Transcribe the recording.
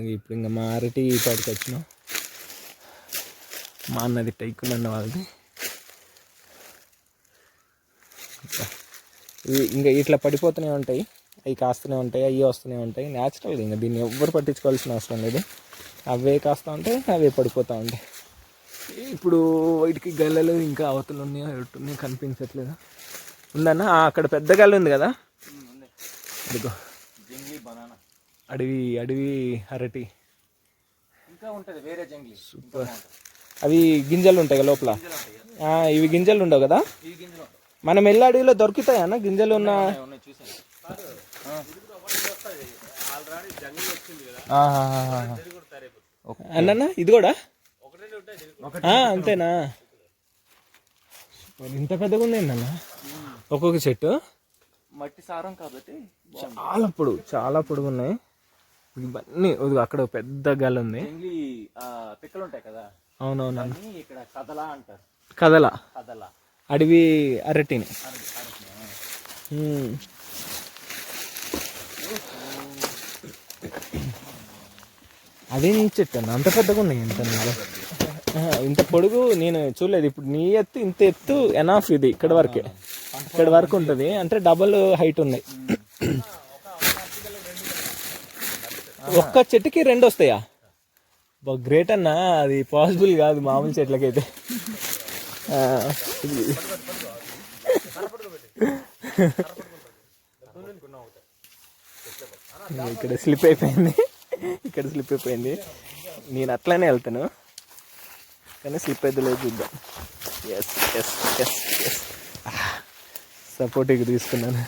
ఇప్పుడు ఇంకా మా అరటి పాటికి వచ్చినాం. మా అన్నది టైకులు అన్న వాళ్ళది. ఇంకా ఇట్లా పడిపోతూనే ఉంటాయి, అవి కాస్తూనే ఉంటాయి, అవి వస్తూనే ఉంటాయి. న్యాచురల్గా ఇంకా దీన్ని ఎవ్వరు పట్టించుకోవాల్సిన అవసరం లేదు. అవే కాస్తూ ఉంటాయి, అవే పడిపోతూ ఉంటాయి. ఇప్పుడు వీటికి గల్లలు ఇంకా అవతలు ఉన్నాయో ఎట్టున్నాయో కనిపించట్లేదు. ఉందన్న అక్కడ పెద్ద గల్ల ఉంది కదా, ఇదిగో అడవి అడవి అరటి ఇంకా ఉంటుంది వేరే జంగ్లీ. సూపర్. అవి గింజలు ఉంటాయి కదా లోపల, ఇవి గింజలు ఉండవు కదా. మనం వెళ్ళి అడవిలో దొరుకుతాయి అన్న గింజలు ఉన్న. అన్న ఇది కూడా అంతేనా? ఇంత పెద్దగా ఉంది ఏంటన్న ఒక్కొక్క చెట్టు. మట్టి సారం కాబట్టి చాలా పొడుగు ఉన్నాయి ఇవన్నీ. అక్కడ పెద్ద గల ఉంది, పిక్కలు ఉంటాయి కదా. అవునవునా. ఇక్కడ కదలా అంటారు. కదలా కదలా అడవి అరటిని. అదేం చెట్టు అన్న అంత పెద్దగా ఉన్నాయి? ఇంత పొడుగు నేను చూడలేదు. ఇప్పుడు నీ ఎత్తు ఇంత ఎత్తు ఎనాఫ్. ఇది ఇక్కడ వరకే, ఇక్కడ వరకు ఉంటుంది అంటే డబల్ హైట్ ఉన్నాయి. ఒక్క చెట్టుకి 2 వస్తాయా? గ్రేట్ అన్న, అది పాసిబుల్ కాదు మామూలు చెట్లకైతే. ఇక్కడ స్లిప్ అయిపోయింది, ఇక్కడ స్లిప్ అయిపోయింది. నేను అట్లానే వెళ్తాను కానీ స్లిప్ అయితే లేదు, చూద్దాం. Yes yes yes yes support ఇక్కడ తీసుకున్నాను.